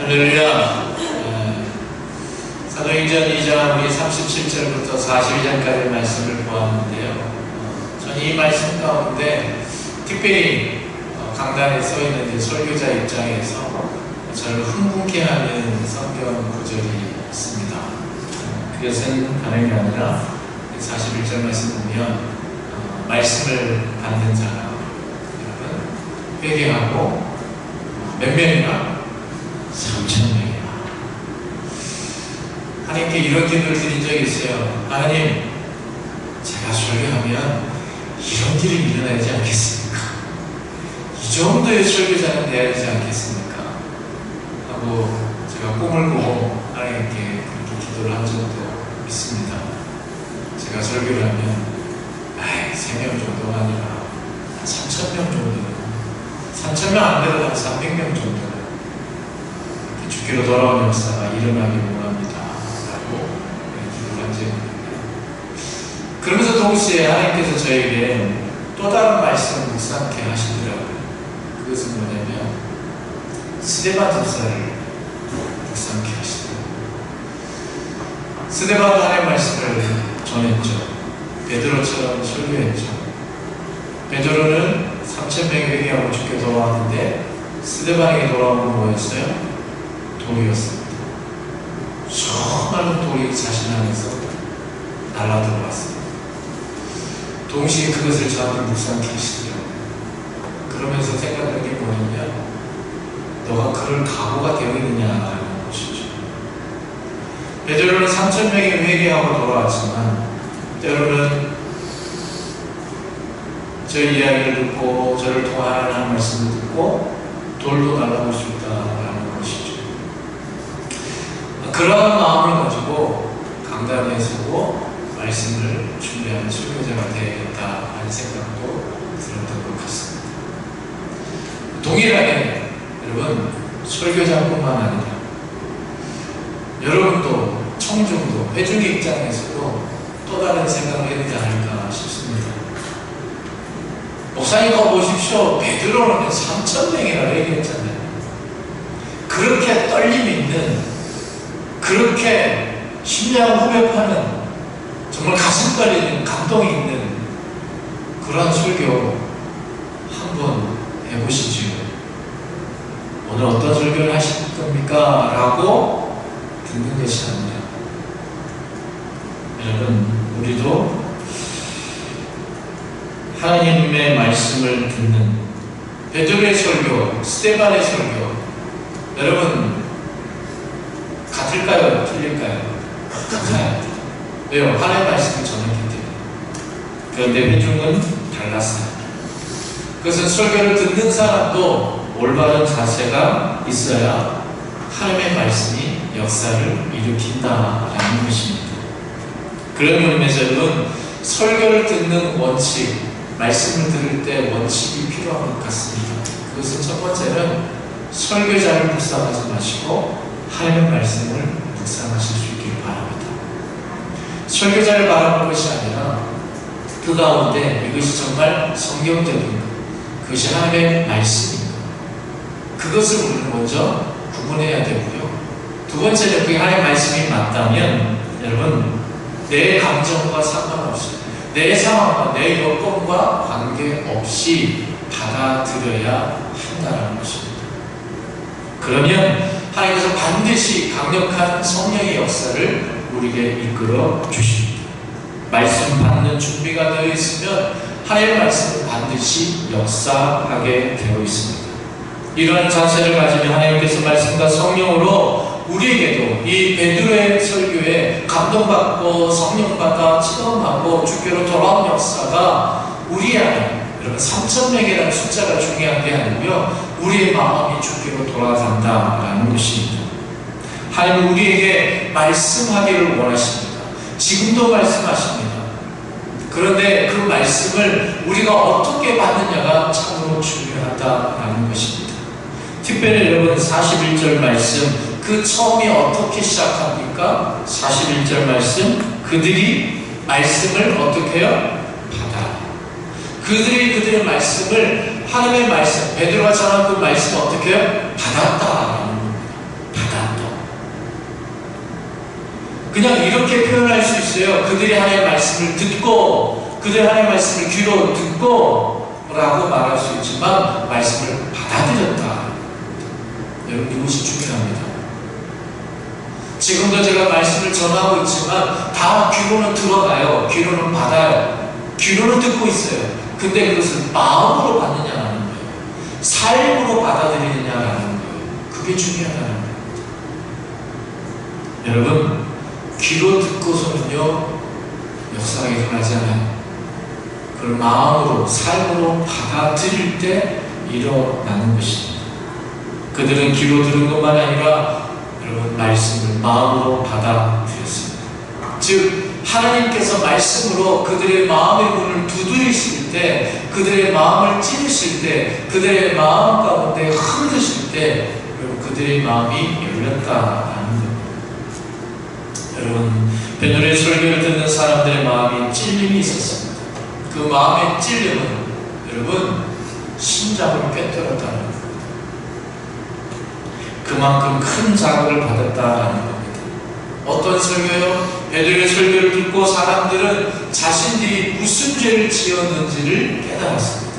할렐루야. 사도행전 2장 우리 37절부터 42절까지 말씀을 보았는데요. 저는 이 말씀 가운데 특별히 강단에 서 있는 설교자 입장에서 저를 흥분케 하는 성경 구절이 있습니다. 그것은 다른 게 아니라 41절 말씀 보면 말씀을 받는 자가 여러분 회개하고 몇 명이나? 3,000명이나. 하나님께 이런 기도를 드린 적이 있어요. 하나님, 제가 설교하면 이런 일이 일어나지 않겠습니까? 이 정도의 설교자는 돼야 되지 않겠습니까? 하고 제가 꿈을 보고 하나님께 그렇게 기도를 한 적도 있습니다. 제가 설교를 하면 3명 정도가 아니라 3,000명 정도, 3,000명 안 되더라도 300명 정도 주께로 돌아온 역사가 일어나기 원합니다 라고 기도를 한 적이 있는데, 그러면서 동시에 하나님께서 저에게 또 다른 말씀을 묵상케 하시더라고요. 그것은 뭐냐면 스데반 전사를 묵상케 하시더라고요. 스데반도 하나님의 말씀을 전했죠. 베드로처럼 설교했죠. 베드로는 3,000명이 회개하고 주께 돌아왔는데 스데반에게 돌아온 건 뭐였어요? 돌이었습니다. 수많은 돌이 자신 안에서 날아들어왔습니다. 동시에 그것을 저한테 묵상케 하시더라고요. 그러면서 생각한 게 뭐냐면 너가 그럴 각오가 되어 있느냐라는 것이죠. 베드로는 3,000명이 회개하고 돌아왔지만 때로는 저희 이야기를 듣고 저를 통하는 하나님의 말씀을 듣고 돌도 날아올 수 있다라는 것이죠. 그러한 마음을 가지고 강단에 서고 말씀을 준비하는 설교자가 되어야겠다 하는 생각도 들었던 것 같습니다. 동일하게 여러분 설교자뿐만 아니라 여러분도 청중도 회중의 입장에서도 또 다른 생각을 해야 되지 않을까 싶습니다. 목사님 보십시오. 베드로는 3,000명이나 얘기했잖아요. 그렇게 떨림 있는, 그렇게 심령 후벼파는, 정말 가슴 떨리는, 감동이 있는 그러한 설교 한번 해보시지요. 오늘 어떤 설교를 하실 겁니까? 라고 듣는 것이 아니라 여러분, 우리도 하나님의 말씀을 듣는 베드로의 설교, 스데반의 설교, 여러분 같을까요? 틀릴까요? 같아요. 왜요? 하나님의 말씀을 전했기 때문에. 그런데 회중은 달랐어요. 그것은 설교를 듣는 사람도 올바른 자세가 있어야 하나님의 말씀이 역사를 일으킨다라는 것입니다. 그런 의미에서 여러분, 설교를 듣는 원칙, 말씀을 들을 때 원칙이 필요한 것 같습니다. 그것은 첫 번째는 설교자를 묵상하지 마시고 하나님의 말씀을 묵상하실 수 있길 바랍니다. 설교자를 바라보는 것이 아니라 그 가운데 이것이 정말 성경적인 것, 그것이 하나님의 말씀입니다. 그것을 우리는 먼저 구분해야 되고요. 두 번째는 그게 하나님의 말씀이 맞다면 여러분, 내 감정과 상관없이, 내 상황과 내 여건과 관계없이 받아들여야 한다는 것입니다. 그러면 하나님께서 반드시 강력한 성령의 역사를 우리에게 이끌어 주십니다. 말씀 받는 준비가 되어 있으면 하나님의 말씀은 반드시 역사하게 되어 있습니다. 이러한 자세를 가지면 하나님께서 말씀과 성령으로 우리에게도 이 베드로의 설교에 감동받고 성령받아 체험하고 주께로 돌아온 역사가 우리 안에, 여러분 3,000명이라는 숫자가 중요한 게 아니고요, 우리의 마음이 주께로 돌아간다라는 것입니다. 하나님은 우리에게 말씀하기를 원하십니다. 지금도 말씀하십니다. 그런데 그 말씀을 우리가 어떻게 받느냐가 참으로 중요하다라는 것입니다. 특별히 여러분 41절 말씀, 그 처음이 어떻게 시작합니까? 41절 말씀, 그들이 말씀을 어떻게 해요? 받아. 그들이 그들의 말씀을, 하나님의 말씀, 베드로가 전한 그 말씀을 어떻게 해요? 받았다. 그냥 이렇게 표현할 수 있어요. 그들이 하나님의 말씀을 듣고, 그들이 하나님의 말씀을 귀로 듣고 라고 말할 수 있지만 말씀을 받아들였다. 여러분, 이것이 중요합니다. 지금도 제가 말씀을 전하고 있지만 다 귀로는 들어가요. 귀로는 받아요. 귀로는 듣고 있어요. 근데 그것을 마음으로 받느냐라는 거예요. 삶으로 받아들이느냐라는 거예요. 그게 중요하다는 거예요. 여러분, 귀로 듣고서는요, 역사가 일어나지 않아요. 그걸 마음으로, 삶으로 받아들일 때 일어나는 것입니다. 그들은 귀로 들은 것만 아니라 여러분, 말씀을 마음으로 받아들였습니다. 즉, 하나님께서 말씀으로 그들의 마음의 문을 두드리실 때, 그들의 마음을 찌르실 때, 그들의 마음 가운데 흔드실 때, 여러분, 그들의 마음이 열렸다라는 겁니다. 여러분, 베드로의 설교를 듣는 사람들의 마음에 찔림이 있었습니다. 그 마음의 찔림은 여러분, 심장을 꿰뚫었다는 겁니다. 그만큼 큰 자극을 받았다라는 겁니다. 어떤 설교요? 베드로의 설교를 듣고 사람들은 자신들이 무슨 죄를 지었는지를 깨달았습니다.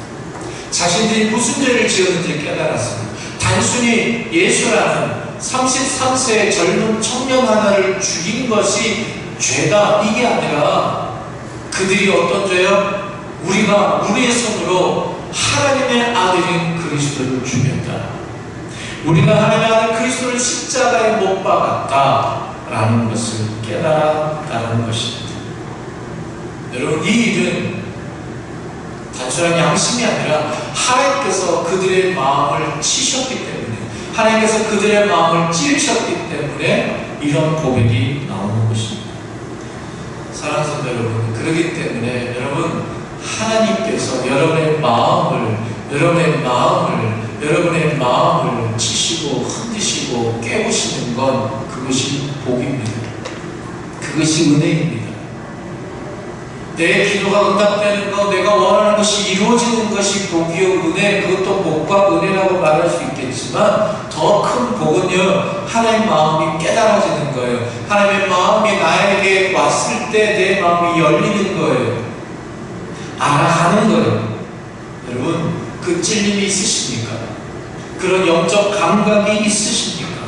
자신들이 무슨 죄를 지었는지 깨달았습니다. 단순히 예수라는 33세의 젊은 청년 하나를 죽인 것이 죄다, 이게 아니라 그들이 어떤 죄요? 우리가 우리의 손으로 하나님의 아들인 그리스도를 죽였다. 우리가 하나님의 아들 그리스도를 십자가에 못 박았다라는 것을 깨달았다는 것입니다. 여러분, 이 일은 단순한 양심이 아니라 하나님께서 그들의 마음을 치셨기 때문에, 하나님께서 그들의 마음을 찌르셨기 때문에 이런 고백이 나오는 것입니다. 사랑하는 성도 여러분, 그렇기 때문에 여러분, 하나님께서 여러분의 마음을 치시고 흔드시고 깨우시는 건 그것이 복입니다. 그것이 은혜입니다. 내 기도가 응답되는 것, 내가 원하는 것이 이루어지는 것이 복이요 은혜, 그것도 복과 은혜라고 말할 수 있겠지만 더 큰 복은요, 하나님의 마음이 깨달아지는 거예요. 하나님의 마음이 나에게 왔을 때 내 마음이 열리는 거예요. 알아가는 거예요. 여러분, 그 찔림이 있으십니까? 그런 영적 감각이 있으십니까?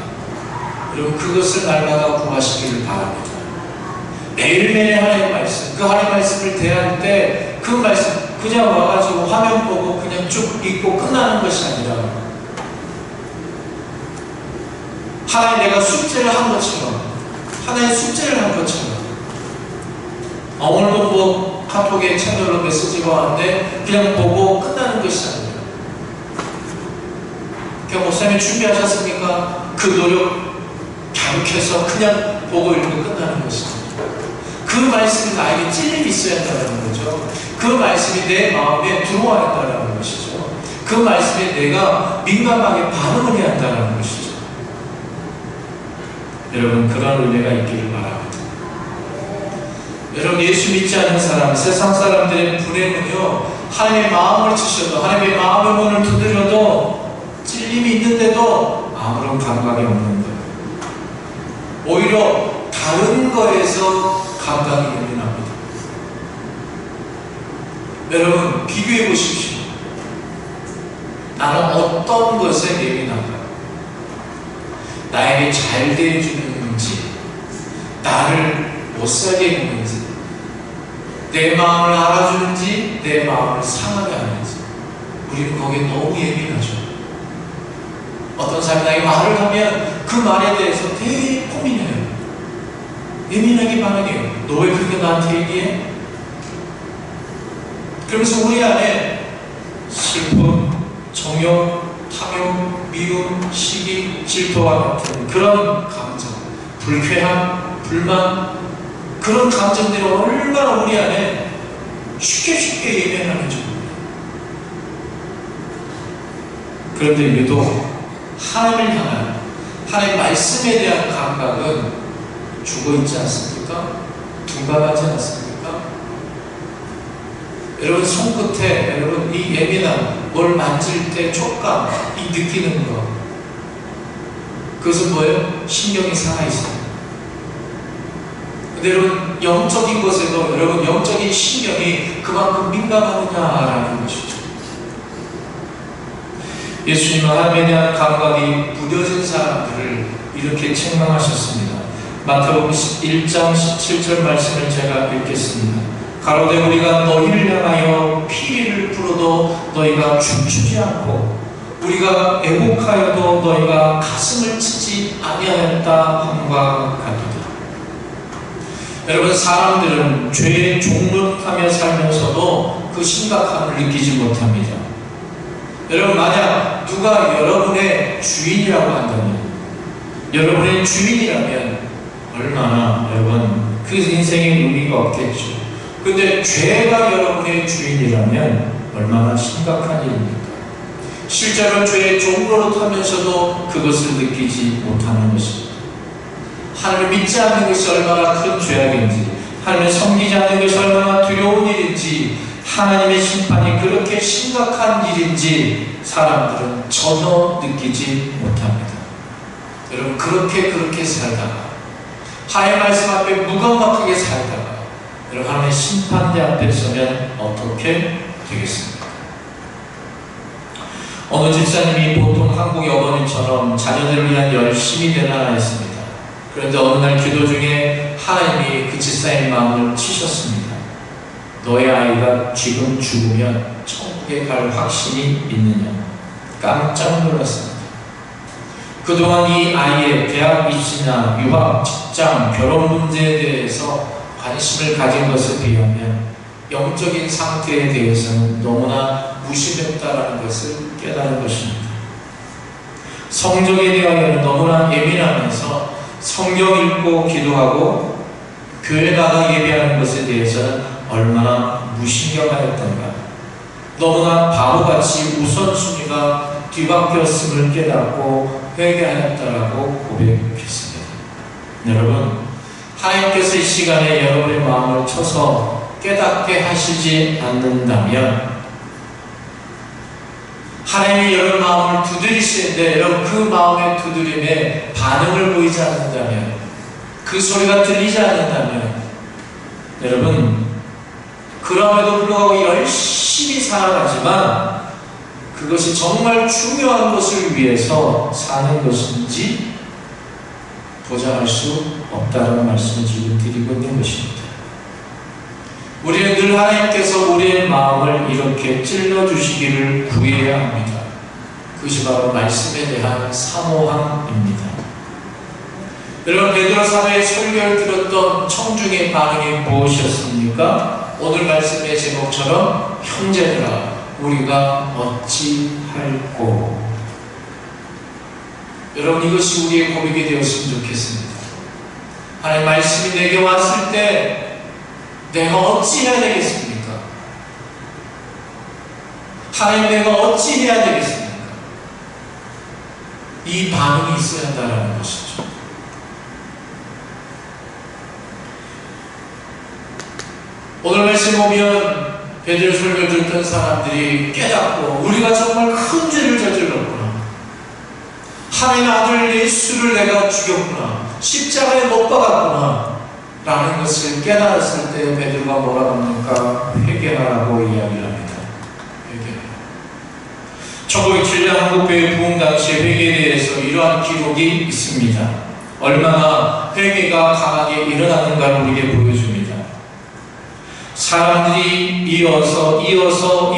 여러분, 그것을 날마다 구하시기를 바랍니다. 매일매일 하나님의 말씀, 그 하나님의 말씀을 대할 때 그 말씀 그냥 와가지고 화면 보고 그냥 쭉 읽고 끝나는 것이 아니라 하나님, 내가 숙제를 한 것처럼, 하나의 숙제를 한 것처럼, 오늘도 뭐 카톡에 채널로 메시지가 왔는데 그냥 보고 끝나는 것이 아니라, 그냥 목사님이 준비하셨습니까? 그 노력 계속해서 그냥 보고 읽고 끝나는 것이 아니라, 그 말씀이 나에게 찔림이 있어야 한다는 거죠. 그 말씀이 내 마음에 들어와야 한다는 것이죠. 그 말씀에 내가 민감하게 반응을 해야 한다는 것이죠. 여러분, 그런 은혜가 있기를 바랍니다. 여러분, 예수 믿지 않는 사람, 세상 사람들의 불행은요, 하나님의 마음을 치셔도, 하나님의 마음의 문을 두드려도 찔림이 있는데도 아무런 감각이 없는 거예요. 오히려 다른 거에서 감각이 예민합니다. 여러분, 비교해 보십시오. 나는 어떤 것에 예민한가요? 나에게 잘 대해주는지, 나를 못살게 하는지, 내 마음을 알아주는지, 내 마음을 상하게 하는지, 우리는 거기에 너무 예민하죠. 어떤 사람이 나에게 말을 하면 그 말에 대해서 되게 고민해요. 예민하게 반응해요. 너 왜 그렇게 나한테 얘기해? 그러면서 우리 안에 슬픔, 정욕, 탐욕, 미움, 시기, 질투와 같은 그런 감정, 불쾌함, 불만, 그런 감정들이 얼마나 우리 안에 쉽게 예민하는지 모릅니다. 그런데 유독 하나님을 향한, 하나님의 말씀에 대한 감각은 죽어있지 않습니까? 둔감하지 않습니까? 여러분, 손끝에 여러분 이 예민함, 뭘 만질 때 촉감, 이 느끼는 거, 그것은 뭐예요? 신경이 살아있어요. 근데 여러분, 영적인 것에도 여러분 영적인 신경이 그만큼 민감하느냐라는 것이죠. 예수님은 하나님에 대한 감각이 무뎌진 사람들을 이렇게 책망하셨습니다. 마태복음 1장 17절 말씀을 제가 읽겠습니다. 가로되 우리가 너희를 향하여 피리를 불어도 너희가 춤추지 않고 우리가 애곡하여도 너희가 가슴을 치지 아니하였다 함과 같도다. 여러분, 사람들은 죄의 종노릇하며 살면서도 그 심각함을 느끼지 못합니다. 여러분, 만약 누가 여러분의 주인이라고 한다면, 여러분의 주인이라면 얼마나 여러분 그 인생에 의미가 없겠죠. 근데 죄가 여러분의 주인이라면 얼마나 심각한 일입니까? 실제로 죄의 종노릇하면서도 그것을 느끼지 못하는 것입니다. 하나님을 믿지 않는 것이 얼마나 큰 죄악인지, 하나님을 섬기지 않는 것이 얼마나 두려운 일인지, 하나님의 심판이 그렇게 심각한 일인지 사람들은 전혀 느끼지 못합니다. 여러분, 그렇게 살다가 하나님의 말씀 앞에 무감각하게 살다가 여러분 하나님의 심판대 앞에 서면 어떻게 되겠습니까? 어느 집사님이 보통 한국의 어머니처럼 자녀들을 위한 열심히 대단하였습니다. 그런데 어느 날 기도 중에 하나님이 그 집사의 마음을 치셨습니다. 너의 아이가 지금 죽으면 천국에 갈 확신이 있느냐? 깜짝 놀랐습니다. 그동안 이 아이의 대학 입시나 유학, 직장, 결혼 문제에 대해서 관심을 가진 것에 비하면 영적인 상태에 대해서는 너무나 무심했다는 것을 깨달은 것입니다. 성적에 대하여는 너무나 예민하면서 성경 읽고 기도하고 교회 나가 예배하는 것에 대해서는 얼마나 무신경하였던가. 너무나 바보같이 우선순위가 뒤바뀌었음을 깨닫고 회개하였다라고 고백했습니다. 여러분, 하나님께서 이 시간에 여러분의 마음을 쳐서 깨닫게 하시지 않는다면, 하나님이 여러분 마음을 두드리시는데 여러분 그 마음의 두드림에 반응을 보이지 않는다면, 그 소리가 들리지 않는다면, 여러분 그럼에도 불구하고 열심히 살아가지만 그것이 정말 중요한 것을 위해서 사는 것인지 보장할 수 없다는 말씀을 지금 드리고 있는 것입니다. 우리는 늘 하나님께서 우리의 마음을 이렇게 찔러주시기를 구해야 합니다. 그것이 바로 말씀에 대한 사모함입니다. 여러분, 베드로 사도의 설교를 들었던 청중의 반응이 무엇이었습니까? 오늘 말씀의 제목처럼 형제들아 우리가 어찌할꼬. 여러분, 이것이 우리의 고백이 되었으면 좋겠습니다. 하나님 말씀이 내게 왔을 때 내가 어찌해야 되겠습니까? 하나님, 내가 어찌해야 되겠습니까? 이 반응이 있어야 한다는 것이죠. 오늘 말씀 보면 베드로 설교를 듣던 사람들이 깨닫고 우리가 정말 큰 죄를 저질렀구나, 하나님의 아들 예수를 내가 죽였구나, 십자가에 못 박았구나 라는 것을 깨달았을 때 베드로가 뭐라고 합니까? 회개하라고 이야기를 합니다. 회개하라. 1907년 한국교회 부흥 당시의 회개에 대해서 이러한 기록이 있습니다. 얼마나 회개가 강하게 일어나는가를 우리에게 보여줍니다. 사람들이 일어서서는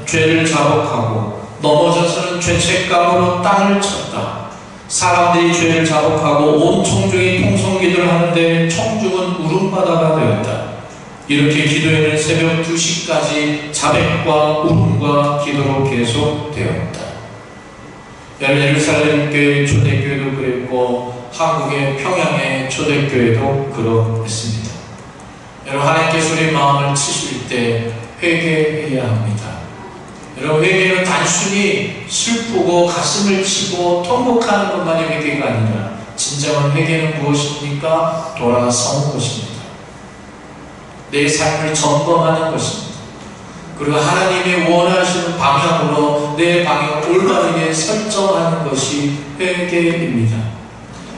죄를 자복하고 넘어져서는 죄책감으로 땅을 쳤다. 사람들이 죄를 자복하고 온 청중이 통성기도를 하는데 청중은 울음바다가 되었다. 이렇게 기도회는 새벽 2시까지 자백과 울음과 기도로 계속되었다. 예루살렘 교회 초대교회도 그랬고 한국의 평양의 초대교회도 그렇습니다. 여러분, 하나님께서 우리의 마음을 치실 때 회개해야 합니다. 여러분, 회개는 단순히 슬프고 가슴을 치고 통곡하는 것만이 회개가 아니라 진정한 회개는 무엇입니까? 돌아서는 것입니다. 내 삶을 점검하는 것입니다. 그리고 하나님이 원하시는 방향으로 내 방향을 올바르게 설정하는 것이 회개입니다.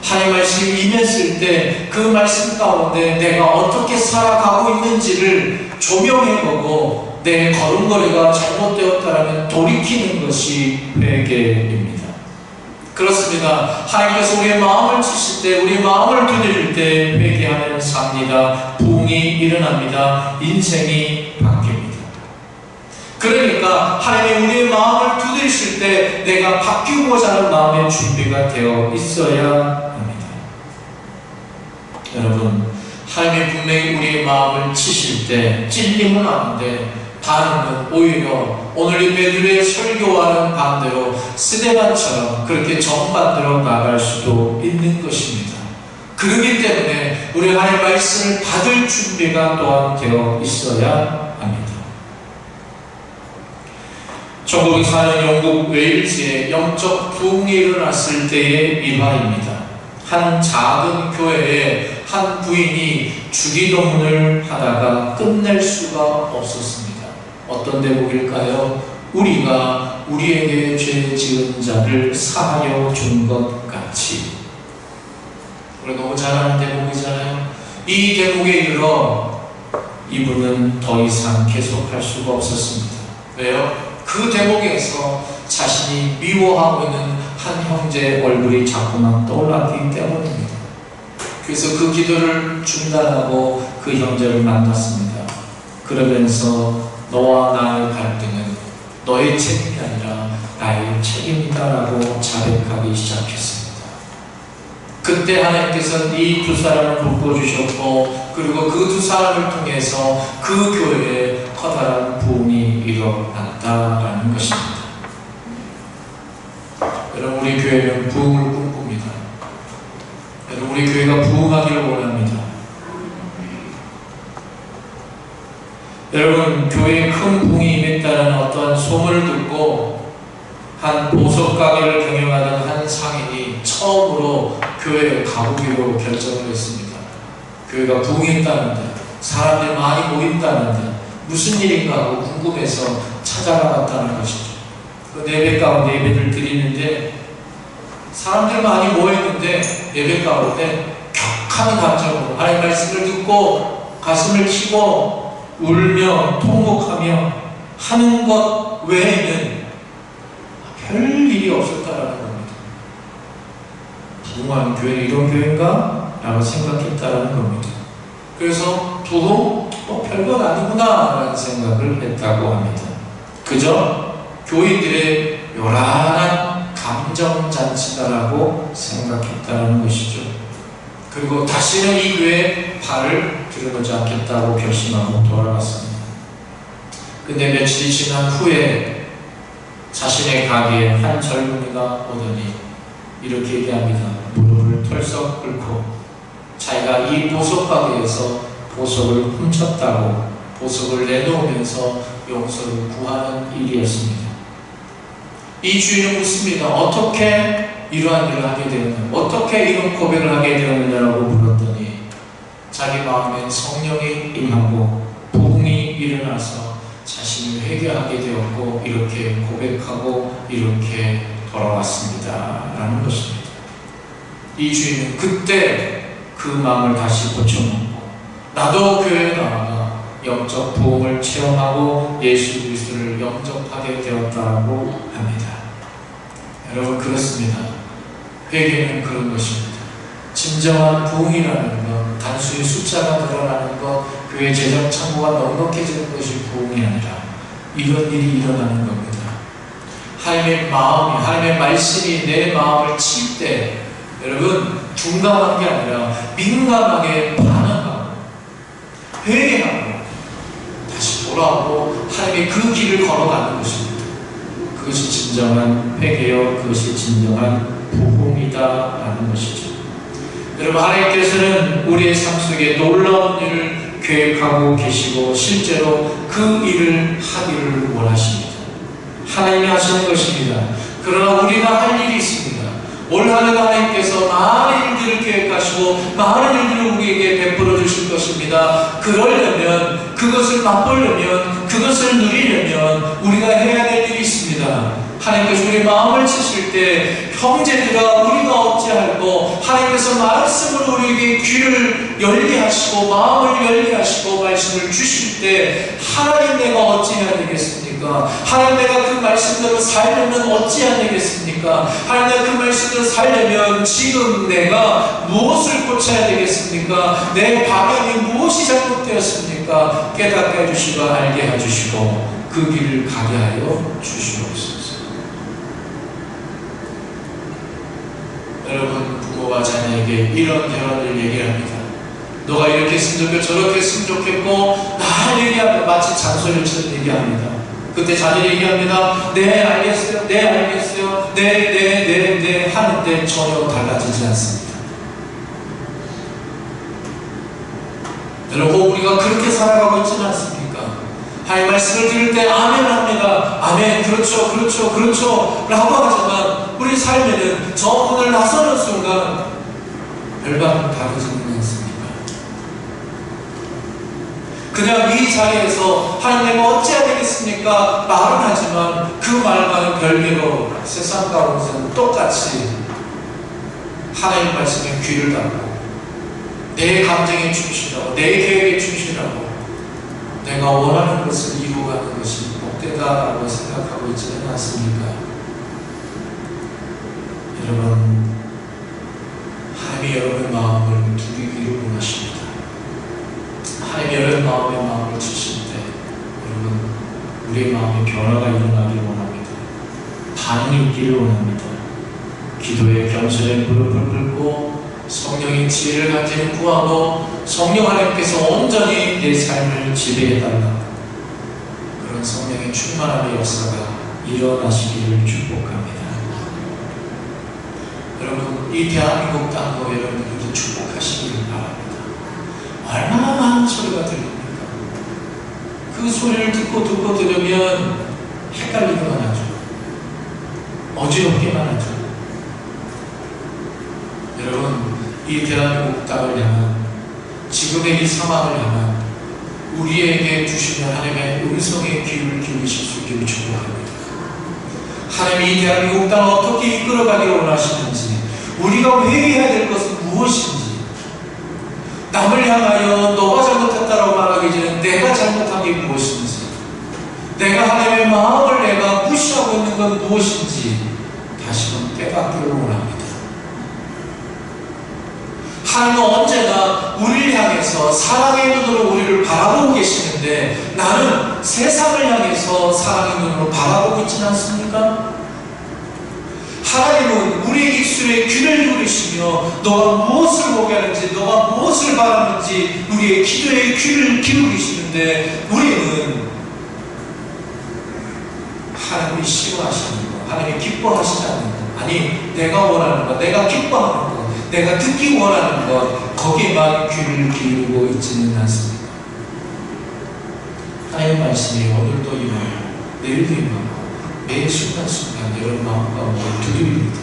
하나님 말씀이 임했을 때 그 말씀 가운데 내가 어떻게 살아가고 있는지를 조명해보고 내 걸음걸이가 잘못되었다면 돌이키는 것이 회개입니다. 그렇습니다. 하나님께서 우리의 마음을 치실 때, 우리의 마음을 두드릴 때 회개하면 삽니다. 부흥이 일어납니다. 인생이 바뀝니다. 그러니까 하나님이 우리의 마음을 두드리실 때 내가 바뀌고자 하는 마음의 준비가 되어 있어야 합니다. 여러분, 하나님이 분명히 우리의 마음을 치실 때 찔림은 아닌데 반응은 오히려 오늘 이 베드로의 설교와는 반대로 스데반처럼 그렇게 정반대로 나갈 수도 있는 것입니다. 그렇기 때문에 우리 하나님의 말씀을 받을 준비가 또한 되어 있어야 합니다. 1904년 영국 웨일즈에 영적 부흥이 일어났을 때의 일화입니다. 한 작은 교회에 한 부인이 주기도문을 하다가 끝낼 수가 없었습니다. 어떤 대목일까요? 우리가 우리에게 죄 지은 자를 사하여 준 것 같이. 우리 너무 잘 아는 대목이잖아요. 이 대목에 이르러 이분은 더 이상 계속할 수가 없었습니다. 왜요? 그 대목에서 자신이 미워하고 있는 한 형제의 얼굴이 자꾸만 떠올랐기 때문입니다. 그래서 그 기도를 중단하고 그 형제를 만났습니다. 그러면서 너와 나의 갈등은 너의 책임이 아니라 나의 책임이다라고 자백하기 시작했습니다. 그때 하나님께서는 이 두 사람을 묶어주셨고 그리고 그 두 사람을 통해서 그 교회에 커다란 부흥이 일어났다라는 것입니다. 여러분, 우리 교회는 부흥을 꿈꿉니다. 여러분, 우리 교회가 부흥하기를 원합니다. 여러분, 교회에 큰 부흥이 임했다는 어떠한 소문을 듣고 한 보석 가게를 경영하던 한 상인이 처음으로 교회에 가보기로 결정을 했습니다. 교회가 부흥했다는데, 사람들이 많이 모인다는데 무슨 일인가 하고 궁금해서 찾아가봤다는 것이죠. 그 예배 가운데 예배를 드리는데 사람들이 많이 모였는데 예배 가운데 격한 감정으로 하나님 말씀을 듣고 가슴을 치고 울며 통곡하며 하는 것 외에는 별 일이 없었다라는 겁니다. 부흥하는 교회는 이런 교회인가? 라고 생각했다라는 겁니다. 그래서 부흥? 별건 아니구나 라는 생각을 했다고 합니다. 그저 교인들의 요란한 감정잔치다라고 생각했다는 것이죠. 그리고 다시는 이 교회에 발을 들여놓지 않겠다고 결심하고 돌아갔습니다. 근데 며칠이 지난 후에 자신의 가게에 한 젊은이가 오더니 이렇게 얘기합니다. 무릎을 털썩 꿇고 자기가 이 보석 가게에서 보석을 훔쳤다고 보석을 내놓으면서 용서를 구하는 일이었습니다. 이 주인은 묻습니다. 어떻게 이러한 일을 하게 되었느냐? 어떻게 이런 고백을 하게 되었느냐라고 물었더니 자기 마음에 성령이 임하고 부흥이 일어나서 자신을 회개하게 되었고 이렇게 고백하고 이렇게 돌아왔습니다 라는 것입니다. 이 주인은 그때 그 마음을 다시 고쳐놓고 나도 교회에 나아가 영적 부흥을 체험하고 예수 그리스도를 영접하게 되었다고 합니다. 여러분, 그렇습니다. 회개는 그런 것입니다. 진정한 부흥이라는 것, 단순히 숫자가 늘어나는 것, 교회 재정 창고가 넉넉해지는 것이 부흥이 아니라 이런 일이 일어나는 겁니다. 하나님의 마음이, 하나님의 말씀이 내 마음을 칠 때 여러분, 둔감한 게 아니라 민감하게 반응하고 회개하고 다시 돌아오고 하나님의 그 길을 걸어가는 것입니다. 그것이 진정한 회개요, 그것이 진정한 부흥이다라는 것이죠. 여러분, 하나님께서는 우리의 삶 속에 놀라운 일을 계획하고 계시고 실제로 그 일을 하기를 원하십니다. 하나님이 하시는 것입니다. 그러나 우리가 할 일이 있습니다. 올 한해 하나님께서 많은 일들을 계획하시고 많은 일들을 우리에게 베풀어 주실 것입니다. 그러려면, 그것을 맛보려면, 그것을 누리려면 우리가 해야 될 일이 있습니다. 하나님께서 우리 마음을 치실 때 형제들아 우리가 어찌할꼬 하나님께서 하나님께서 말씀으로 우리에게 귀를 열게 하시고 마음을 열게 하시고 말씀을 주실 때 하나님 내가 어찌해야 되겠습니까? 하나님 내가 그 말씀대로 살려면 어찌해야 되겠습니까? 하나님 내가 그 말씀대로 살려면 지금 내가 무엇을 고쳐야 되겠습니까? 내 방향이 무엇이 잘못되었습니까? 깨닫게 해주시고 알게 해주시고 그 길을 가게 하여 주시옵소서. 여러분, 부모와 자녀에게 이런 대화를 얘기합니다. 너가 이렇게 했으면 좋겠고 저렇게 했으면 좋겠고 다 얘기합니다. 마치 잔소리처럼 얘기합니다. 그때 자녀 얘기합니다. 네 알겠어요, 네 알겠어요, 네 하는데 전혀 달라지지 않습니다. 여러분, 우리가 그렇게 살아가고 있지는 않습니까? 하나님 말씀을 들을 때 아멘 합니다. 아멘, 그렇죠, 그렇죠, 그렇죠 라고 하지만 우리 삶에는 저 문을 나서는 순간 별반 다르지는 않습니까? 그냥 이 자리에서 하나님 내가 어찌해야 되겠습니까? 말은 하지만 그 말과는 별개로 세상 가운데서는 똑같이 하나님 말씀에 귀를 닫고 내 감정에 충실하고 내 계획에 충실하고 내가 원하는 것을 이루어가는 것이 복되다라고 생각하고 있지는 않습니까? 여러분, 하나님이 여러분의 마음을 두리기를 원하십니다. 하나님이 여러분의 마음을 주실 때 여러분, 우리의 마음에 변화가 일어나기를 원합니다. 반응이 있기를 원합니다. 기도에 겸손히 무릎을 꿇고 성령의 지혜를 간절히 구하고 성령 하나님께서 온전히 내 삶을 지배해달라, 그런 성령의 충만함의 역사가 일어나시기를 축복합니다. 여러분, 이 대한민국 땅도 여러분들이 축복하시기를 바랍니다. 얼마나 많은 소리가 들립니까? 그 소리를 듣고 들으면 헷갈리기만 하죠. 어지럽기만 하죠. 여러분, 이 대한민국 땅을 향한 지금의 이 상황을 향한 우리에게 주시는 하나님의 음성의 귀를 기울이실 수 있기를 축복합니다. 하나님이 이 대한민국 땅을 어떻게 이끌어가기를 원하시는지, 우리가 회개해야 될 것은 무엇인지, 남을 향하여 너가 잘못했다라고 말하기 전에 내가 잘못한 게 무엇인지, 내가 하나님의 마음을 내가 무시하고 있는 건 무엇인지 다시금 깨닫기를 원합니다. 하나님은 언제나 우리를 향해서 사랑의 눈으로 우리를 바라보고 계시는데 나는 세상을 향해서 사랑의 눈으로 바라보고 있지는 않습니까? 하나님은 우리의 입술에 귀를 기울이시며 너가 무엇을 보게 하는지, 너가 무엇을 바라는지 우리의 기도에 귀를 기울이시는데 우리는 하나님이 싫어하시는 것, 하나님이 기뻐하시지 않는 것, 아니 내가 원하는 것, 내가 기뻐하는 것, 내가 듣기 원하는 것, 거기에만 귀를 기울이고 있지는 않습니다. 하나님의 말씀이 오늘도 임하여 내일도 임하고 매 순간순간 여러분 마음 가운데 두드립니다.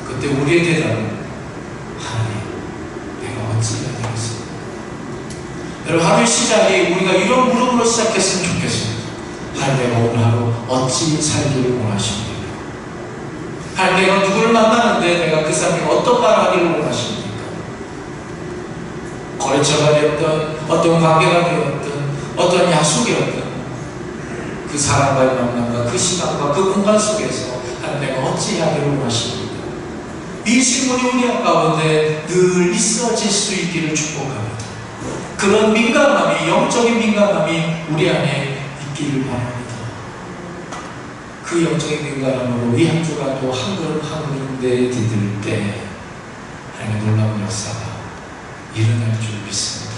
그때 우리의 대답은 하나님, 내가 어찌해야 되겠습니까? 여러분, 하루의 시작이 우리가 이런 물음으로 시작했으면 좋겠습니다. 하나님, 내가 오늘 하루 어찌 살기를 원하십니까? 하나님, 내가 누구를 만나는데 내가 그 사람에게 어떤 말을 하기를 원하십니까? 거래처가 되었든 어떤 관계가 되었든 어떤 약속이었든 그 사람과의 만남과 그 시간과 그 공간 속에서 하나님, 내가 어찌하기를 원하십니까? 이 질문이 우리 가운데 늘 있어질 수 있기를 축복합니다. 그런 민감함이, 영적인 민감함이 우리 안에 있기를 바랍니다. 그 영적인 민감함으로 이 한 주가 또 한 걸음 한 걸음 내디딜 때 하나님의 놀라운 역사가 일어날 줄 믿습니다.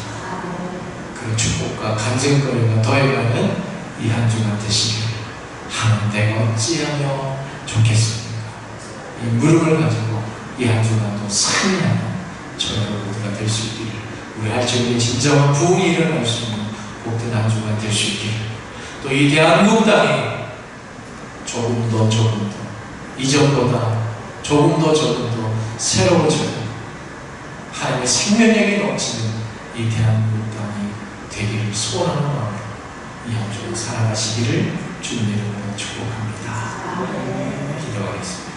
그 축복과 간증거리가 더해가는 이 한 주가 되시기를 하나님, 내가 어찌하며 좋겠습니까? 이 무릎을 가지고 이 한 주가 또 승리하는 저 여러분들과 될 수 있기를, 우리 알적인 진정한 부흥이 일어날 수 있는 복된 한 주가 될 수 있기를, 또 이 대한민국 땅이 조금 더 이전보다 조금 더 새로워져요. 하나님의 생명력이 넘치는 이 대한민국 땅이 되기를 소원하는 마음으로 이 한 주 살아가시기를 주님 이름으로 축복합니다. 기도하겠습니다.